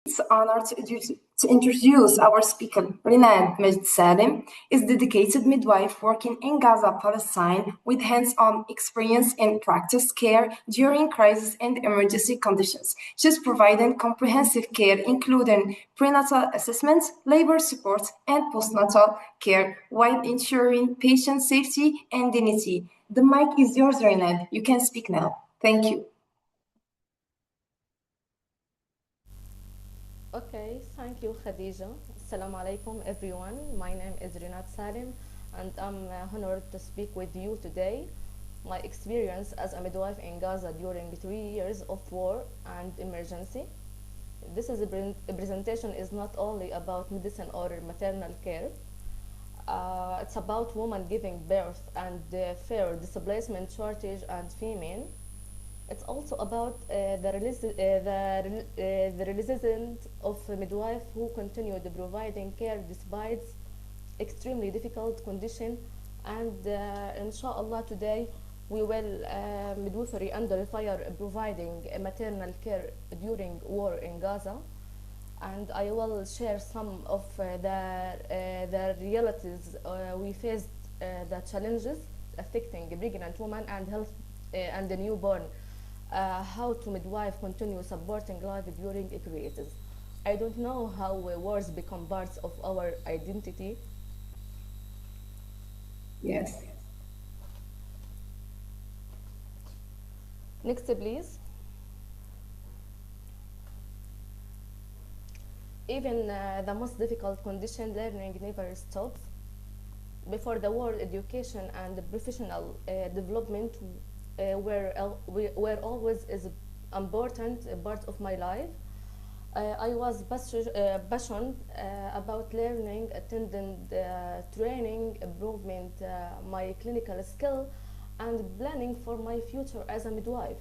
It's an honor to introduce our speaker. Renad Salem is a dedicated midwife working in Gaza, Palestine, with hands-on experience in practice care during crisis and emergency conditions. She's providing comprehensive care, including prenatal assessments, labor support, and postnatal care, while ensuring patient safety and dignity. The mic is yours, Renad. You can speak now. Thank you. Okay, thank you, Khadija. Assalamu alaikum, everyone. My name is Renad Salem, and I'm honored to speak with you today. My experience as a midwife in Gaza during 3 years of war and emergency. This is a presentation is not only about medicine or maternal care. It's about women giving birth and fair displacement shortage and famine. It's also about the resilience of a midwife who continued providing care despite extremely difficult condition. And inshallah today we will midwifery under fire providing maternal care during war in Gaza, and I will share some of the realities we faced, the challenges affecting pregnant women and health and the newborn, how to midwife continue supporting life during a crisis. I don't know how wars become parts of our identity. Yes. Next, please. Even the most difficult condition, learning never stops. Before the war, education and professional development were always is important part of my life. I was passionate about learning, attending training, improvement my clinical skill, and planning for my future as a midwife.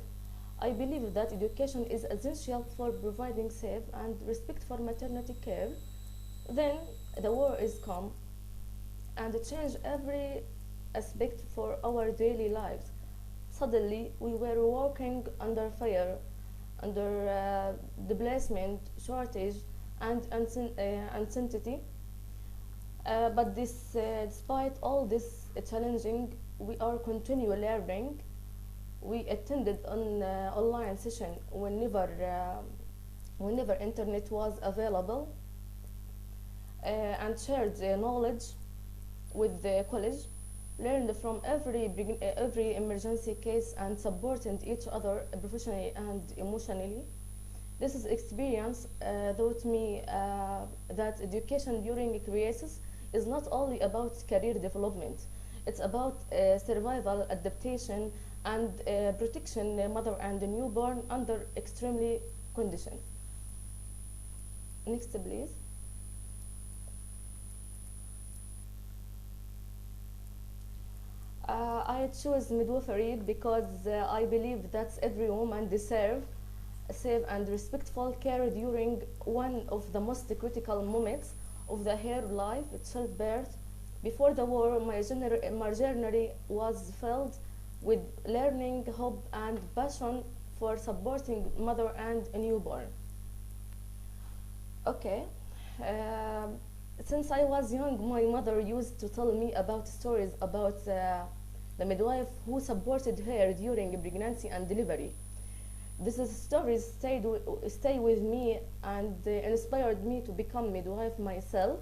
I believe that education is essential for providing safe and respect for maternity care. Then the war is come and changed every aspect for our daily lives. Suddenly, we were working under fire, under displacement, shortage, and uncertainty. But despite all this challenging, we are continually learning. We attended an online session whenever internet was available, and shared knowledge with the college, learned from every emergency case, and supported each other professionally and emotionally. This is experience taught me that education during a crisis is not only about career development. It's about survival, adaptation, and protection mother and the newborn under extremely conditions. Next, please. I choose midwifery because I believe that every woman deserves safe and respectful care during one of the most critical moments of her life, childbirth. Before the war, my journey was filled with learning, hope, and passion for supporting mother and a newborn. Okay. Um since I was young, my mother used to tell me about stories about the midwife who supported her during pregnancy and delivery. These stories stay with me and inspired me to become midwife myself.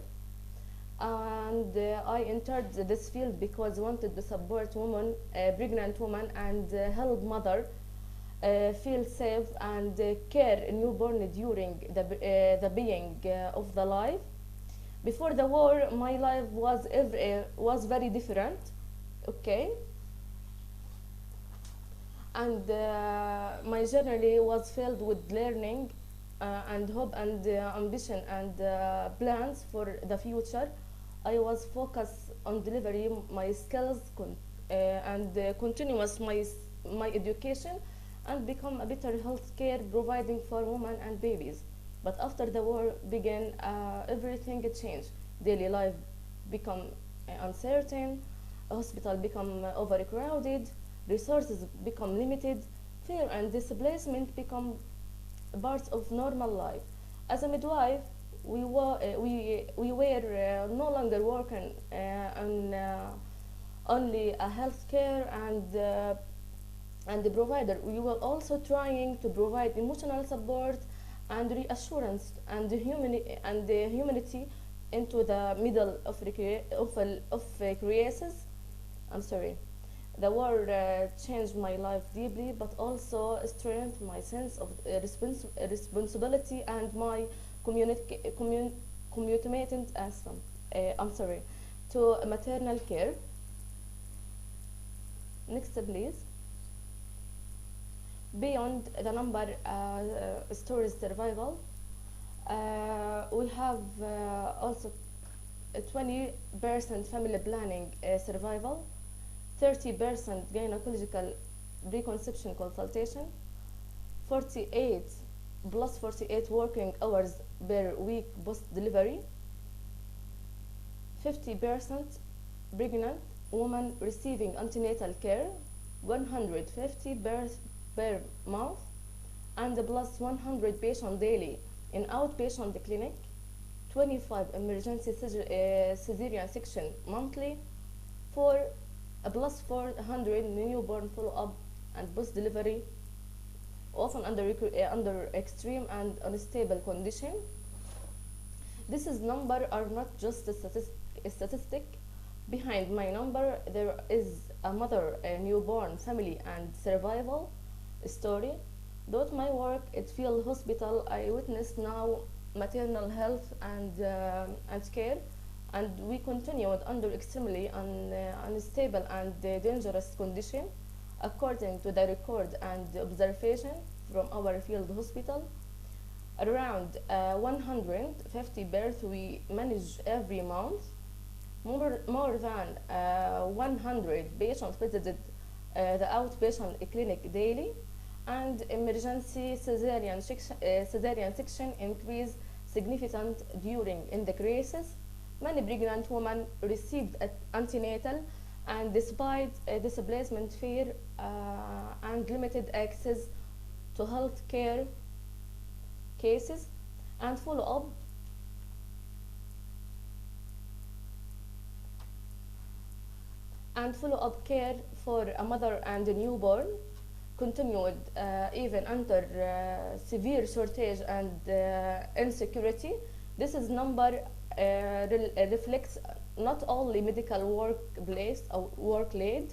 And I entered this field because I wanted to support women, pregnant women, and help mother feel safe and care newborn during the being of the life. Before the war, my life was very different. Okay, and my journey was filled with learning and hope and ambition and plans for the future. I was focused on delivering my skills and continuous my education and become a better healthcare providing for women and babies. But after the war began, everything changed. Daily life become uncertain, hospital become overcrowded, resources become limited, fear and displacement become parts of normal life. As a midwife, we were no longer working on only a healthcare and the provider. We were also trying to provide emotional support and reassurance and the humanity into the middle of crisis. I'm sorry. The war changed my life deeply, but also strengthened my sense of responsibility and my commitment I'm sorry, to maternal care. Next, please. Beyond the number stories survival, we have also 20% family planning survival, 30% gynecological preconception consultation, 48 plus 48 working hours per week post delivery, 50% pregnant women receiving antenatal care, 150 births per month, and plus 100 patients daily in outpatient clinic, 25 emergency cesarean section monthly, for plus 400 newborn follow-up and post-delivery, often under extreme and unstable condition. These numbers are not just a statistic. Behind my number, there is a mother, a newborn family, and survival story. Throughout my work at field hospital, I witness now maternal health and care, and we continued under extremely unstable and dangerous condition. According to the record and observation from our field hospital, around 150 births we manage every month. More than 100 patients visited the outpatient clinic daily, and emergency cesarean section increased significant during in the crisis. Many pregnant women received antenatal, and despite displacement fear and limited access to health care cases and follow-up, care for a mother and a newborn continued even under severe shortage and insecurity. This is number reflects not only medical workplace or workload,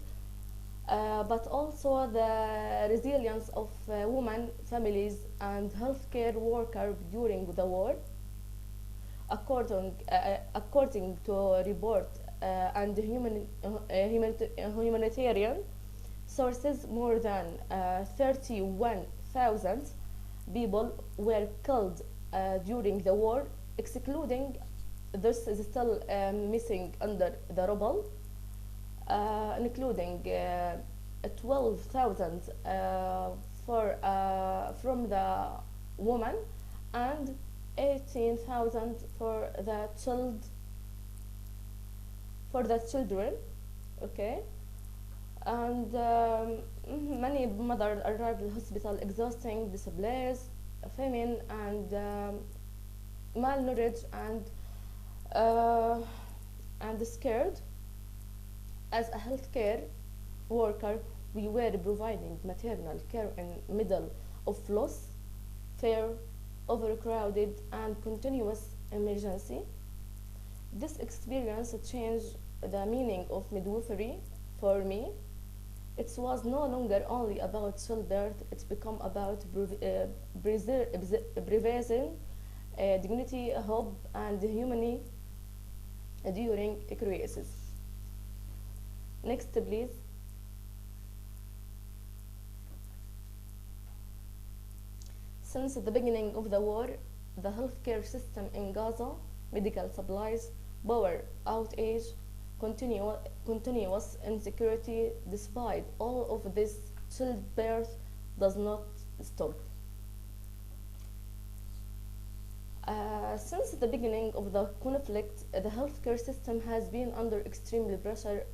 but also the resilience of women, families, and healthcare workers during the war. According to a report and humanitarian sources, more than 31,000 people were killed during the war, excluding those still missing under the rubble, including 12,000 from the woman and 18,000 for the children. Okay, and many mothers arrived at the hospital exhausting, displaced, famine, and malnourished and scared. As a healthcare worker, we were providing maternal care in middle of loss, fear, overcrowded, and continuous emergency. This experience changed the meaning of midwifery for me. It was no longer only about childbirth, it's become about preserving dignity, hope, and humanity during a crisis. Next, please. Since the beginning of the war, the healthcare system in Gaza, medical supplies, power outage, continuous insecurity. Despite all of this, childbirth does not stop. Since the beginning of the conflict, the healthcare system has been under extreme pressure.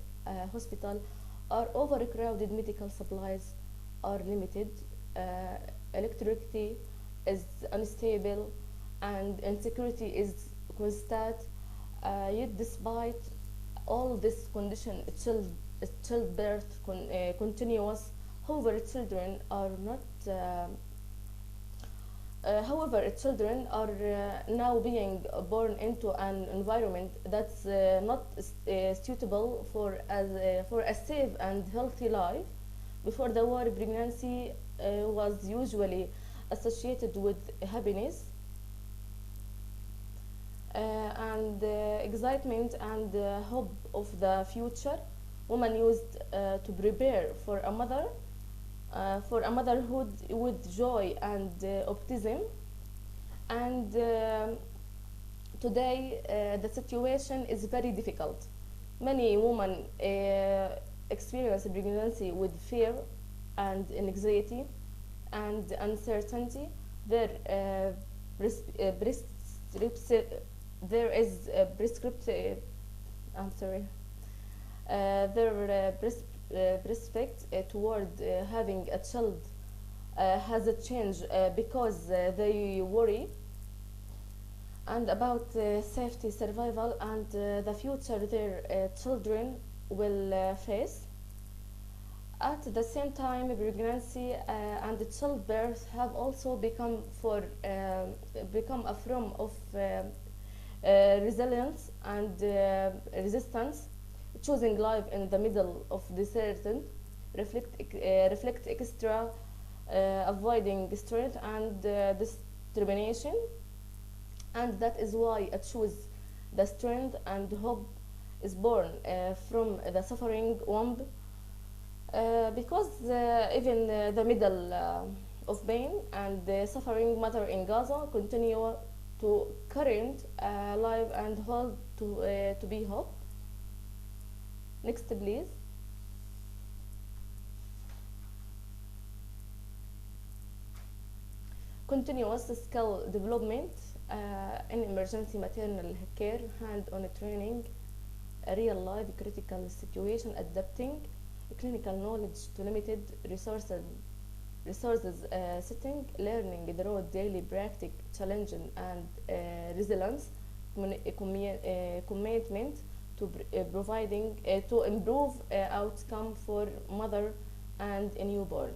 Hospitals are overcrowded, medical supplies are limited, electricity is unstable, and insecurity is constant. Yet, despite all this condition, childbirth continuous. However, children are not. However, children are now being born into an environment that's not suitable for a safe and healthy life. Before the war, pregnancy was usually associated with happiness excitement and hope of the future. Women used to prepare for a motherhood with joy and optimism. And today, the situation is very difficult. Many women experience pregnancy with fear and anxiety and uncertainty. Their there is a prescriptive. I'm sorry. Their prospect toward having a child has a change because they worry and about safety, survival, and the future their children will face. At the same time, pregnancy and childbirth have also become a form of resilience and resistance. Choosing life in the middle of the certain reflect extra avoiding strength and determination, and that is why I choose the strength and hope is born from the suffering womb, because even the middle of pain and the suffering mother in Gaza continue to current life and hold to be hope. Next, please. Continuous skill development in emergency maternal care, hand-on training, real-life critical situation, adapting clinical knowledge to limited resources setting, learning through daily practice, challenging and resilience, commitment to providing to improve outcome for mother and a newborn.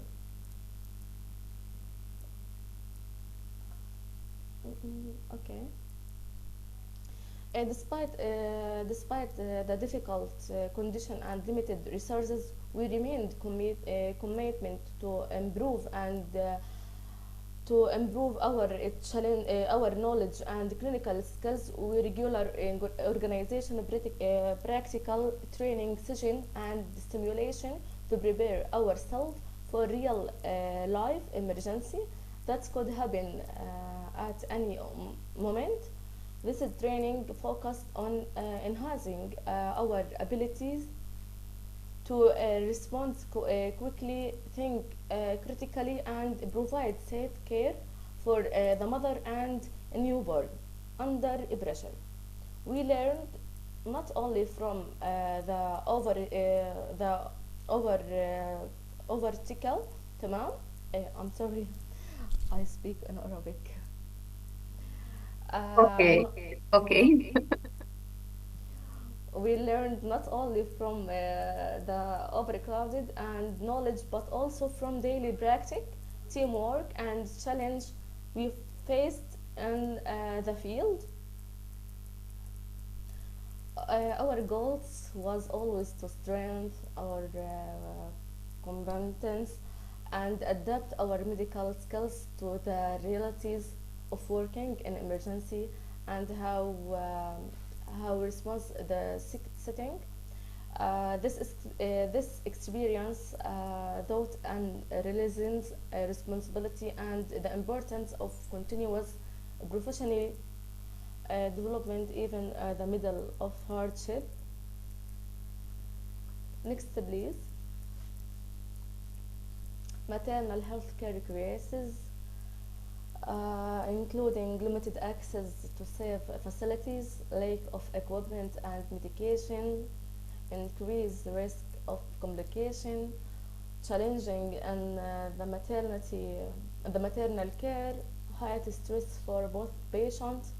Okay. Despite the difficult condition and limited resources, we remained commitment to improve and to improve our knowledge and clinical skills. We regular organization practical training session and stimulation to prepare ourselves for real life emergency that could happen at any moment. This is training focused on enhancing our abilities to respond quickly, think critically, and provide safe care for the mother and newborn under pressure. We learned not only from the overtical تمام. I'm sorry, I speak in Arabic. Okay, okay. We learned not only from the overcrowded and knowledge, but also from daily practice, teamwork, and challenge we faced in the field. Our goals was always to strengthen our competence and adapt our medical skills to the realities of working in emergency and how response the sick setting. This experience taught and realizes responsibility and the importance of continuous professional development even the middle of hardship. Next, please. Maternal health care crisis, including limited access to safe facilities, lack of equipment and medication, increased risk of complication, challenging in the maternal care, high stress for both patients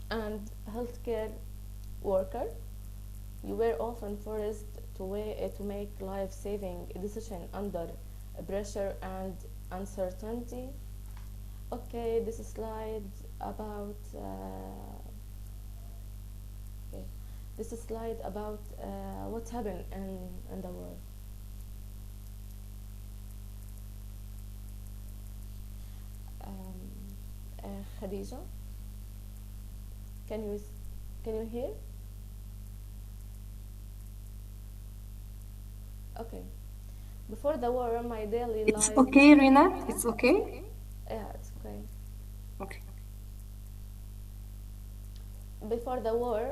and healthcare worker. You were often forced to make life-saving decisions under pressure and uncertainty. Okay, this slide about okay, this slide about what happened in the world. Khadija, can you can you hear? Okay. Before the war, my daily It's life. okay, Renad? It's okay? Yeah, it's okay. Okay. Before the war,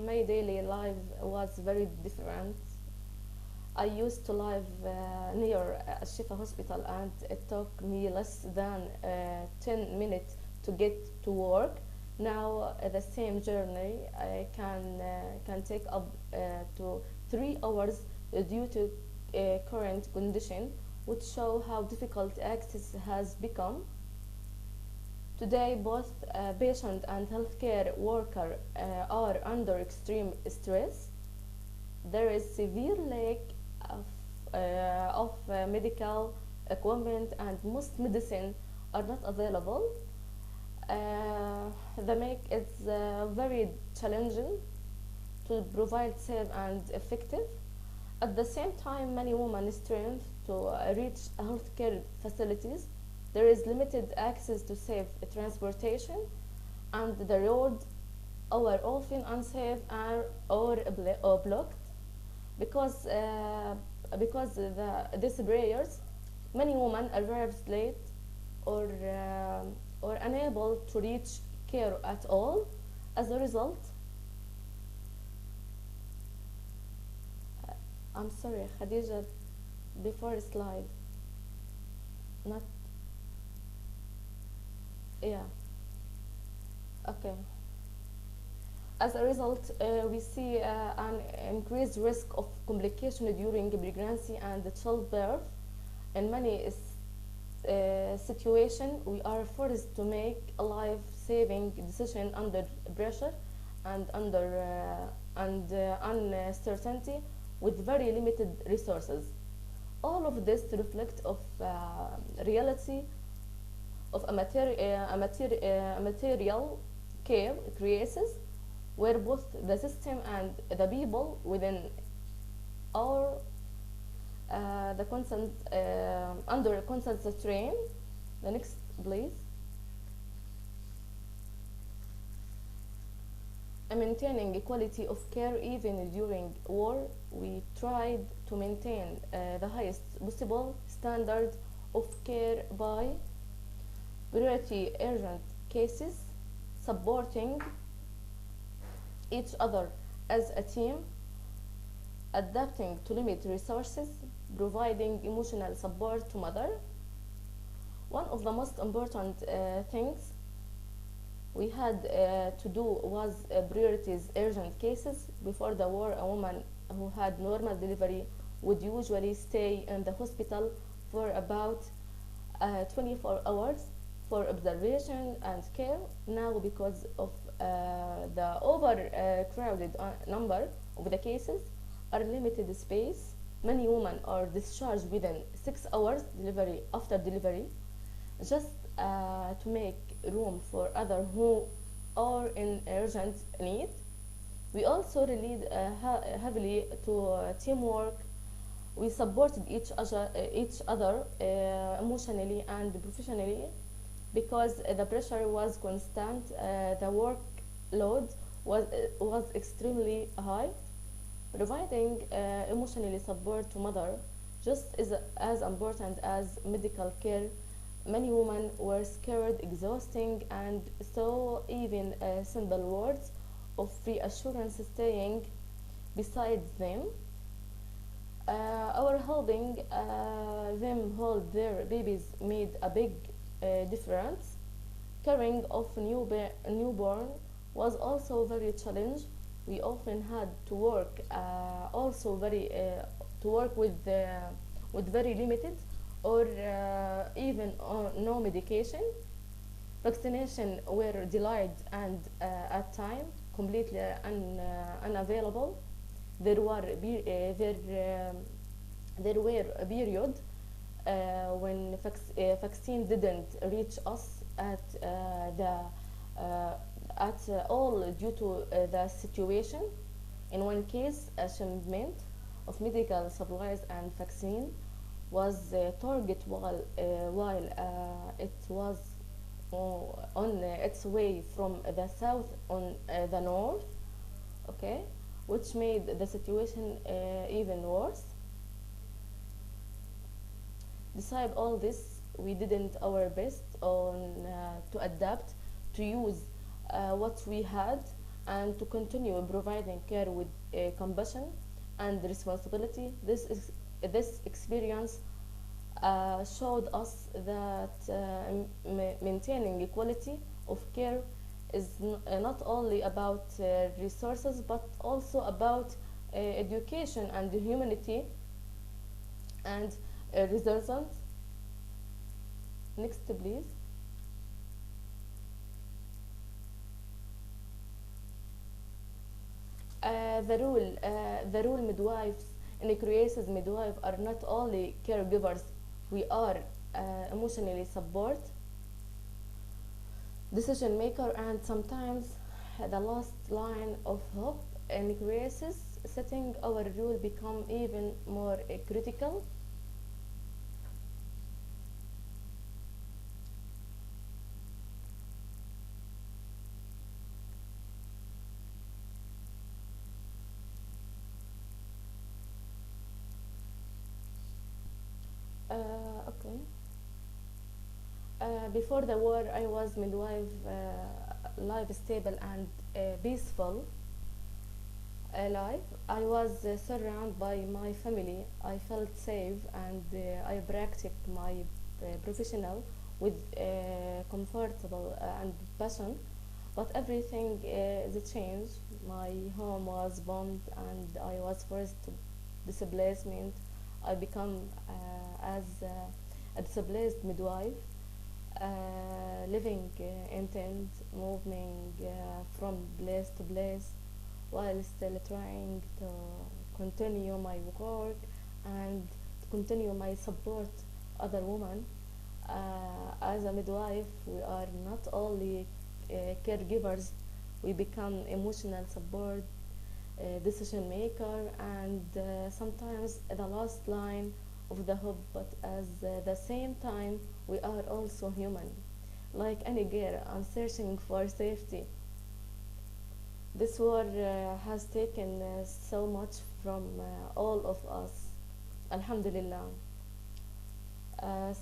my daily life was very different. I used to live near a Shifa hospital, and it took me less than 10 minutes to get to work. Now, the same journey can take up to 3 hours due to current condition, which show how difficult access has become. Today, both patient and healthcare worker are under extreme stress. There is severe lack of medical equipment, and most medicine are not available. That make it very challenging to provide safe and effective. At the same time, many women struggle to reach healthcare facilities. There is limited access to safe transportation, and the roads are often unsafe or blocked because these barriers. Many women arrive late or unable to reach care at all. As a result, I'm sorry, Khadija, before slide, not, yeah, okay. As a result, we see an increased risk of complication during pregnancy and childbirth. In many situations, we are forced to make a life-saving decision under pressure and uncertainty with very limited resources. All of this reflects of reality of a material care crisis, where both the system and the people within are the constant under constant strain. The next, please. Maintaining equality of care even during war, we tried to maintain the highest possible standard of care by priority urgent cases, supporting each other as a team, adapting to limited resources, providing emotional support to mother. One of the most important things we had to do was priorities urgent cases. Before the war, a woman who had normal delivery would usually stay in the hospital for about 24 hours for observation and care. Now, because of the overcrowded number of the cases are limited space, many women are discharged within 6 hours after delivery, just to make room for others who are in urgent need. We also relied heavily to teamwork. We supported each other emotionally and professionally because the pressure was constant. The workload was extremely high. Providing emotionally support to mother just is as important as medical care. Many women were scared, exhausting, and so even simple words of reassurance staying beside them or helping them hold their babies made a big difference. Caring of newborn was also very challenging. We often had to work with very limited or even no medication. Vaccination were delayed and at time completely unavailable. There were there were a period when vaccine didn't reach us uh, at all due to the situation. In one case, a shipment of medical supplies and vaccine was targeted while it was on its way from the south on the north, okay, which made the situation even worse. Despite all this, we didn't our best on to adapt, to use what we had, and to continue providing care with compassion and responsibility. This experience showed us that maintaining quality of care is not only about resources but also about education and humanity and resilience. Next, please. The role midwives in crisis midwife are not only caregivers, we are emotionally support, decision maker, and sometimes the last line of hope in crisis setting. Our role become even more critical. Okay. Before the war, I was midwife, life stable and peaceful life. I was surrounded by my family. I felt safe, and I practiced my professional with comfortable and passion. But everything is changed. My home was bombed, and I was forced to displacement. I become as a displaced midwife, living in tent, moving from place to place, while still trying to continue my work and to continue my support other women. As a midwife, we are not only caregivers, we become emotional support, decision maker, and sometimes the last line of the hope. But at the same time, we are also human. Like any girl, I'm searching for safety. This war has taken so much from all of us. Alhamdulillah.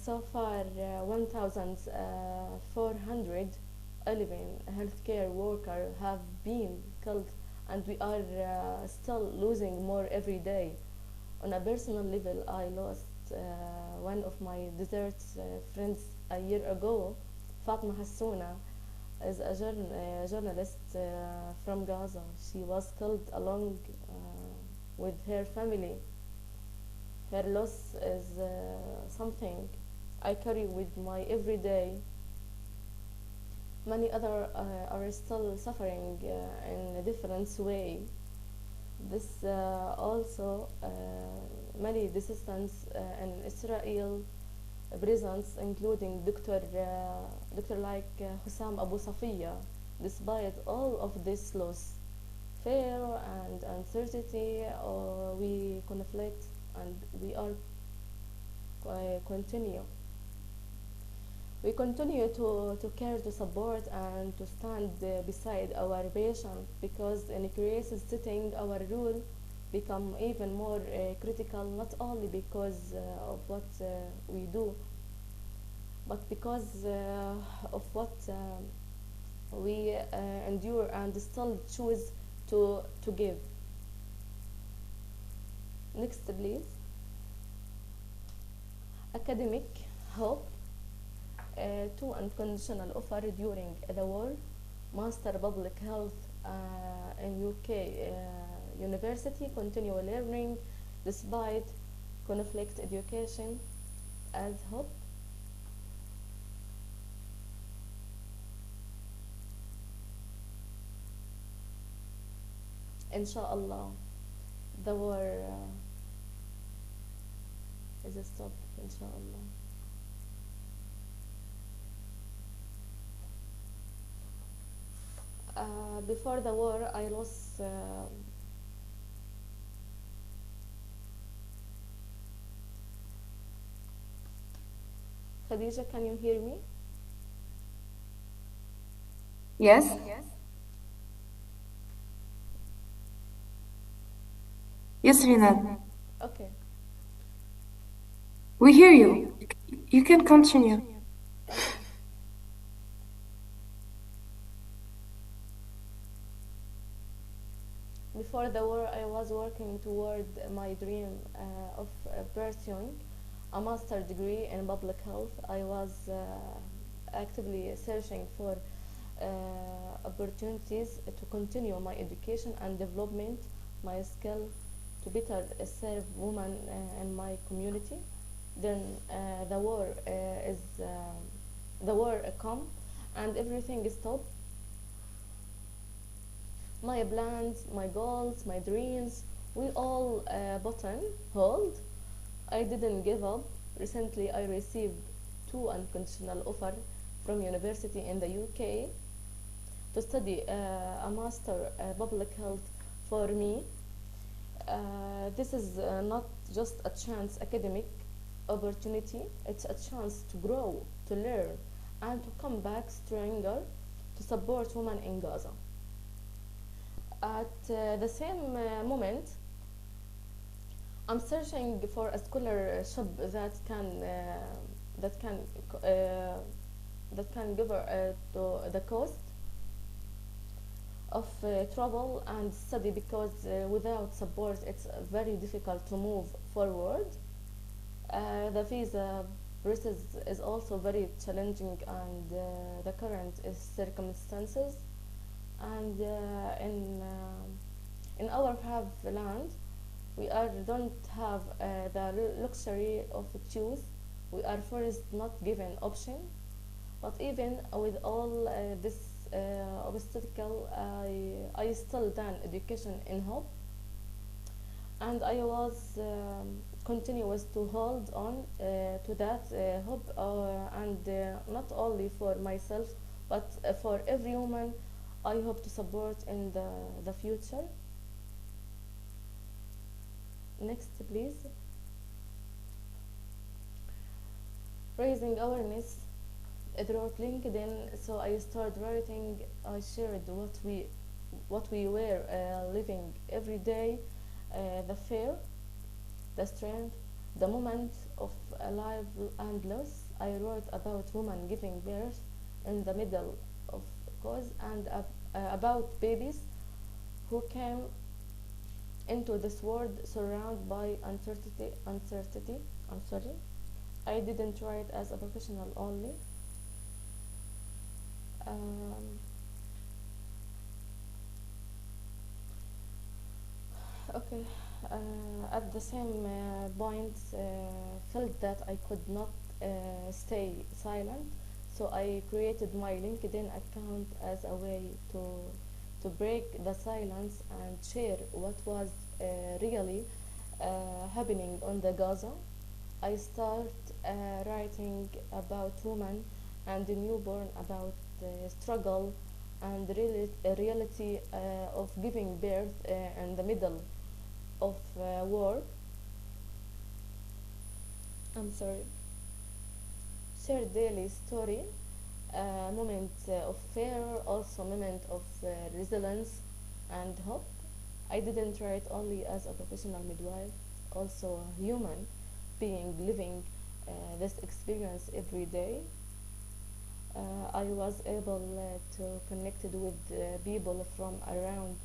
So far, 1,411 healthcare workers have been killed, and we are still losing more every day. On a personal level, I lost one of my desert friends a year ago. Fatma Hassouna is a journalist from Gaza. She was killed along with her family. Her loss is something I carry with my everyday. Many other are still suffering in a different way. This also many dissidents in Israel prisons, including Dr. like Hussam Abu Safiya. Despite all of this loss, fear and uncertainty, we conflict, and we are continue. We continue to care, to support, and to stand beside our patient, because in crisis setting, our role become even more critical, not only because of what we do, but because of what we endure and still choose to give. Next, please. Academic hope. Two unconditional offer during the war. Master Public Health in UK University, continue learning despite conflict, education as hope. Inshallah, the war is a stop. Inshallah. Before the war, I lost. Khadija, can you hear me? Yes? Yes, Renad. Okay. We hear you. You can continue. Okay. Before the war, I was working toward my dream of pursuing a master degree in public health. I was actively searching for opportunities to continue my education and development my skill to better serve women in my community. Then the war come and everything stopped. My plans, my goals, my dreams, we all put on hold. I didn't give up. Recently, I received two unconditional offers from university in the UK to study a master public health for me. This is not just a chance academic opportunity, it's a chance to grow, to learn, and to come back stronger to support women in Gaza. At the same moment, I'm searching for a scholarship that can uh, that can cover to the cost of travel and study because without support it's very difficult to move forward. The visa process is also very challenging and the current circumstances and in our have land we don't have the luxury of choose. We are first not given option, but even with all this obstacle, I still done education in hope, and I was continuous to hold on to that hope, and not only for myself, but for every woman I hope to support in the future. Next, please. Raising awareness through LinkedIn. So I started writing. I shared what we were living every day, the fear, the strength, the moment of life and loss. I wrote about women giving birth in the middle of cause and about babies who came into this world surrounded by uncertainty. I'm sorry. I didn't write as a professional only. Um, okay. At the same point, felt that I could not stay silent, so I created my LinkedIn account as a way to break the silence and share what was really happening on the Gaza. I start writing about women and the newborn, about the struggle and the reality of giving birth in the middle of war. I'm sorry. Share daily story, moment of fear, also moment of resilience and hope. I didn't write only as a professional midwife, also a human being living this experience every day. I was able to connect with people from around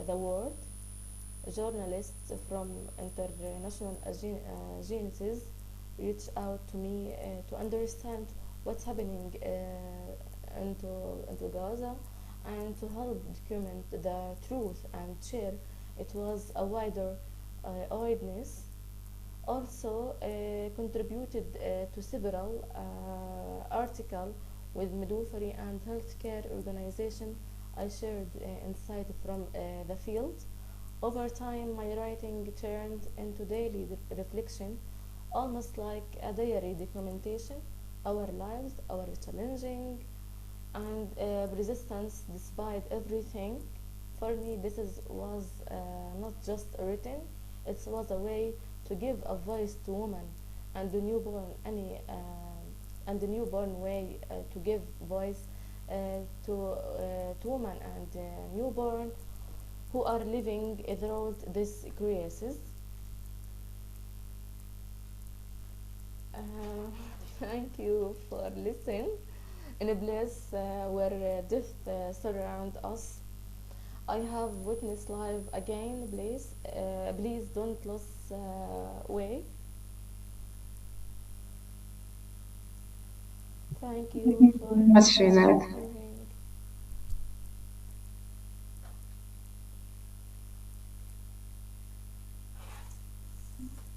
the world, journalists from international agencies reach out to me to understand what's happening into Gaza and to help document the truth and share. It was a wider awareness. Also contributed to several articles with midwifery and healthcare organization I shared insight from the field. Over time, my writing turned into daily reflection, almost like a diary documentation, our lives, our challenging, and resistance despite everything. For me, was not just written; it was a way to give a voice to women and the newborn, and the newborn way to give voice to women and newborn who are living through this crisis. Uh, Thank you for listening. In a place where death surrounds us, I have witnessed life again. Please don't lose way. Thank you for Much, Renad. hearing.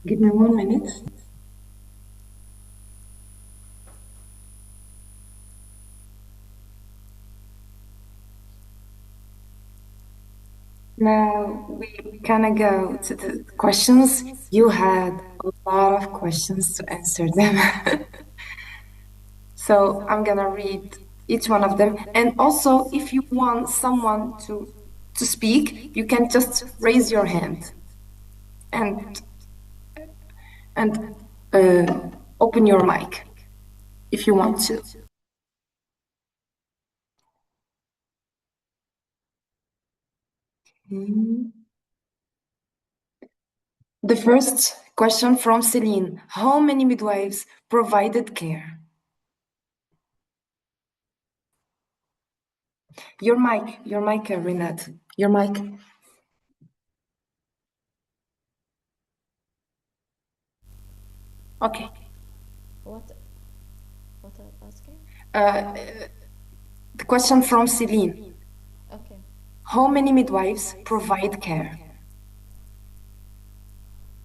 Give me 1 minute. Now we gonna go to the questions. You had a lot of questions to answer them. So I'm gonna read each one of them. And also, if you want someone to speak, you can just raise your hand and and open your mic if you want to. The first question from Celine: how many midwives provided care? Your mic, Renat. Your mic. Okay. What? What I'm asking? The question from Celine: Okay. how many midwives provide care?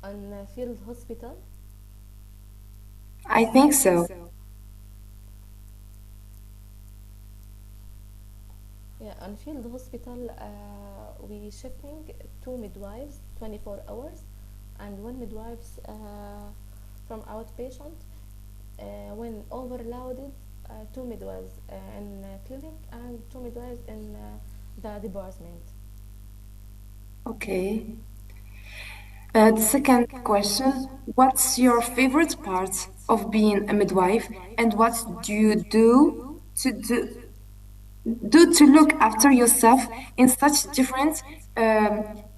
On field hospital. I think so. Yeah, on field hospital, we shifting two midwives 24 hours and one midwives from outpatient. When overloaded, two midwives in clinic and two midwives in the department. Okay. The second question: what's your favorite part of being a midwife, and what do you to do to look after yourself in such different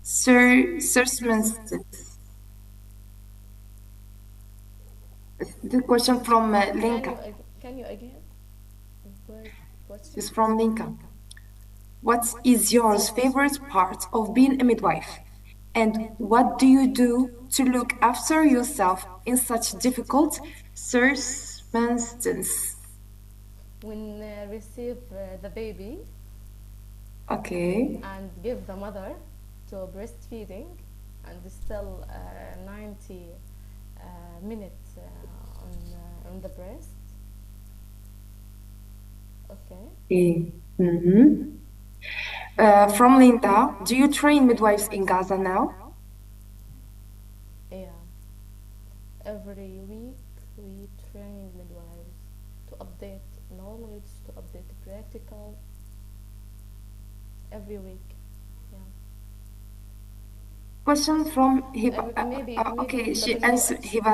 circumstances? The question from Linka. Can you again? What question? Is from Linka. What is your favorite part of being a midwife? And what do you do to look after yourself in such difficult circumstances? When receive the baby Okay. and give the mother to breastfeeding and still 90 minutes on the breast. Okay. Mhm. From Linda: do you train midwives in Gaza now? Yeah. Every week we train midwives to update knowledge, to update practical. Every week. Yeah. Question from Hiba. Maybe Okay, she answered. WHO. Hiba,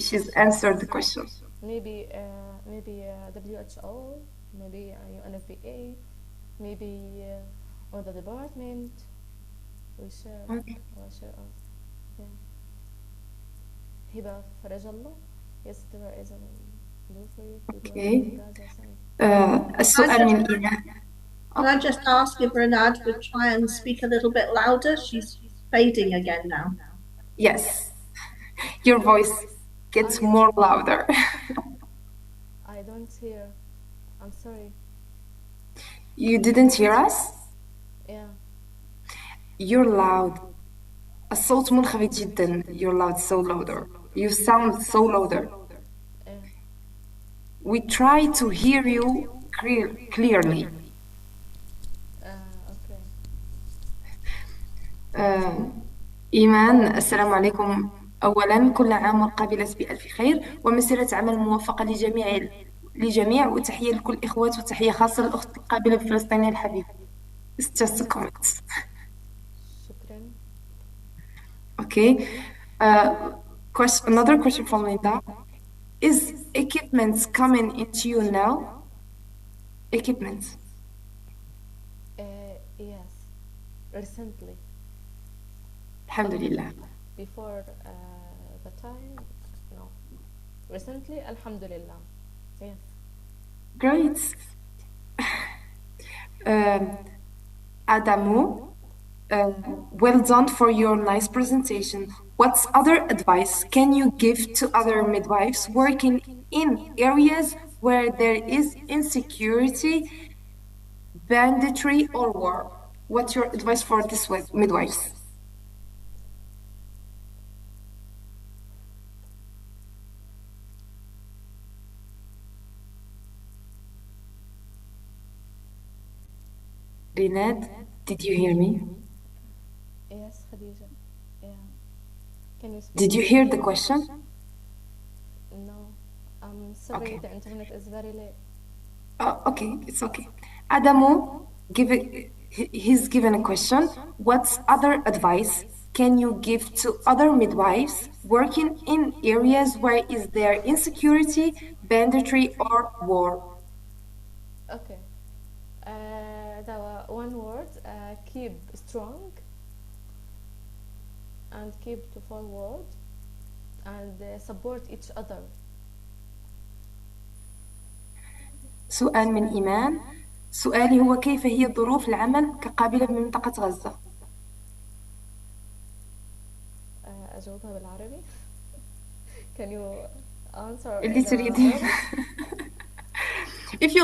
she's answered the question. Maybe WHO, maybe UNFPA, maybe on the department. We share. Okay. We share us. Yeah. Hiba Farajallah. Yes, there is a do for you to do Okay. Gaza sign. السؤال من إيمان. Can I just ask if Renad would try and speak a little bit louder? She's fading again now. Yes, your voice gets more louder. I don't hear. I'm sorry. You didn't hear us? Yeah. You're loud. الصوت منخفض جدا. You're loud, so louder. You sound so louder. Yeah. We try to hear you clearly. إيمان، السلام عليكم. أولا كل عام والقابلة بألف خير ومسيرة عمل موفقة لجميع وتحية لكل الإخوات وتحية خاصة للأخت القابلة بفلسطين الحبيبة. It's just a comment. شكرا. Okay. Another question from Linda. Is equipment coming into you now? Equipment. Yes, recently. Alhamdulillah. Before the time, no. Recently, alhamdulillah. Yes. Great. Adamu, well done for your nice presentation. What other advice can you give to other midwives working in areas where there is insecurity, banditry, or war? What's your advice for this midwives? Renad, did you hear me? Yes, Khadija. Yeah. Can you speak? Did you hear the question? No. I'm sorry, Okay. the internet is very late. Okay, it's okay. Adamu, he's given a question. What other advice can you give to other midwives working in areas where is there insecurity, banditry, or war? Okay. The one word, keep strong and keep to forward and support each other. سؤال من إيمان. سؤالي هو كيف هي ظروف العمل كقابلة بمنطقة غزة؟ أجاوبها بالعربي. Can you answer اللي in تريدي. Arabic? If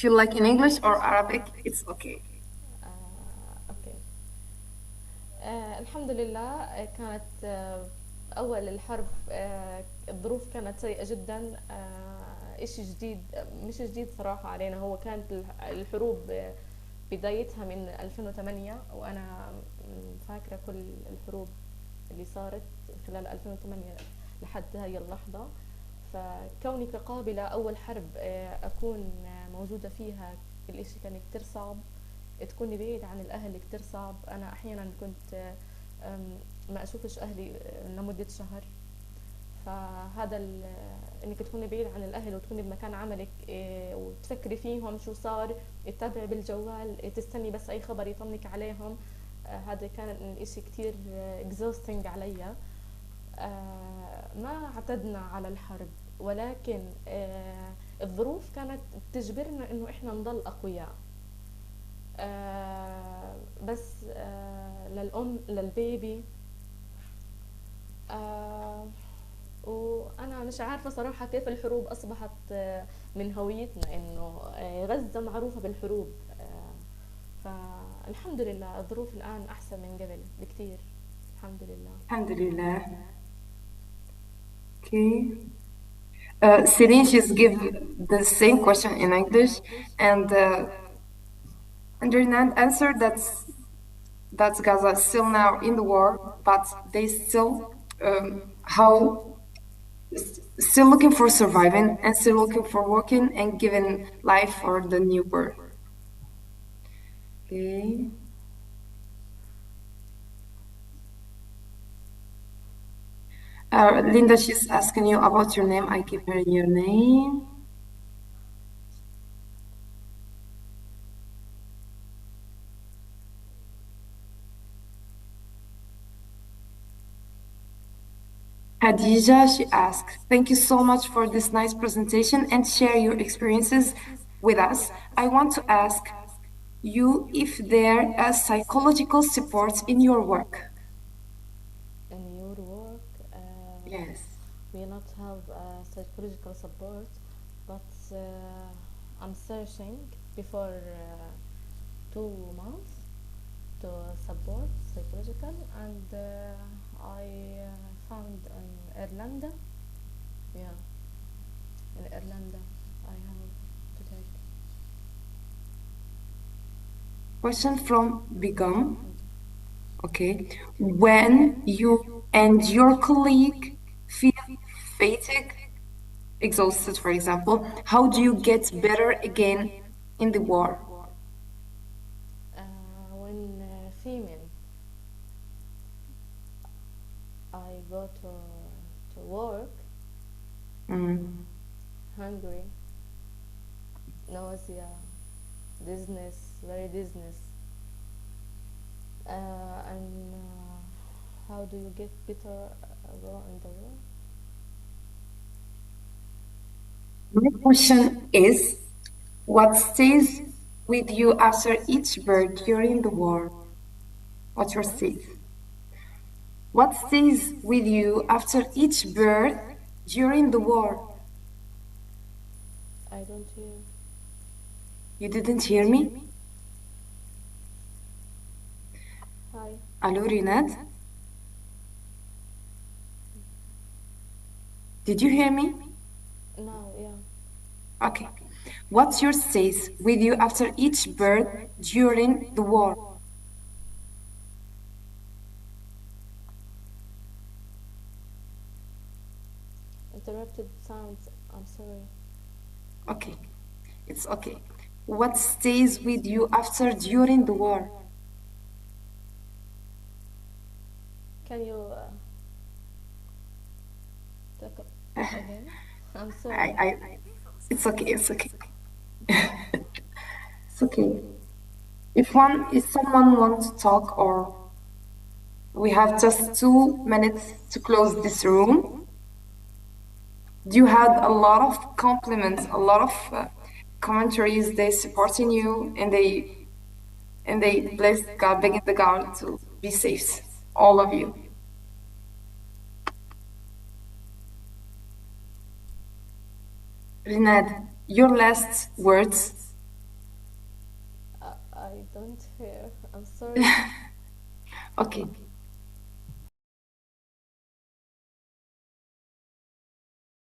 you like in English or Arabic, it's okay. أوكي. الحمد لله. كانت أول الحرب الظروف كانت سيئة جدا. إشي جديد، مش جديد صراحة علينا، هو كانت الحروب بدايتها من 2008 وأنا فاكرة كل الحروب اللي صارت خلال 2008 لحد هاي اللحظة. فكوني كقابلة أول حرب أكون موجودة فيها الإشي كان كتير صعب. تكوني بعيد عن الأهل كتير صعب. أنا أحيانا كنت ما أشوفش أهلي لمدة شهر. فهذا انك تكوني بعيد عن الاهل وتكوني بمكان عملك وتفكري فيهم شو صار، تتابعي بالجوال، تستني بس اي خبر يطمنك عليهم. هذا كان الاشي كتير exhausting علي. ما اعتدنا على الحرب، ولكن الظروف كانت تجبرنا انه احنا نضل اقوياء. بس للام للبيبي. وأنا مش عارفة صراحة كيف الحروب أصبحت من هويتنا، إنه غزة معروفة بالحروب. فالحمد لله الظروف الآن أحسن من قبل بكتير. الحمد لله. الحمد لله. Okay. Celine, she's give the same question in English, and Renad answered that Gaza is still now in the war, but they still still looking for surviving and still looking for working and giving life for the newborn. Okay. Linda, she's asking you about your name. I give her your name. Khadija, she asked, thank you so much for this nice presentation and share your experiences with us. I want to ask you if there are psychological supports in your work. In your work, Yes. we not have psychological support, but I'm searching before 2 months to support psychological, and I found in Irlanda. Yeah, in Irlanda I have to take. Question from Begum. Okay. When you and your colleague feel fatigue, exhausted, for example, how do you get better again in the war? When female, I go to work Mm. hungry, nausea, dizziness, very dizziness. And how do you get better go in the world? My question is, what stays with you after each birth during the war? What's your What? stays? What stays with you after each birth during the war? I don't hear. You didn't hear me? Hi. Hello, Renad? Did you hear me? Now, yeah. Okay. What's your stays with you after each birth during the war? Interrupted sounds. I'm sorry. Okay, it's okay. What stays with you after during the war? Can you talk again? I'm I, sorry. I, it's okay, it's okay. It's okay. If someone wants to talk, or we have just 2 minutes to close this room. You had a lot of compliments, a lot of commentaries. They supporting you, and they bless God, begging the God to be safe, all of you. Renad, your last words. I don't hear. I'm sorry. Okay.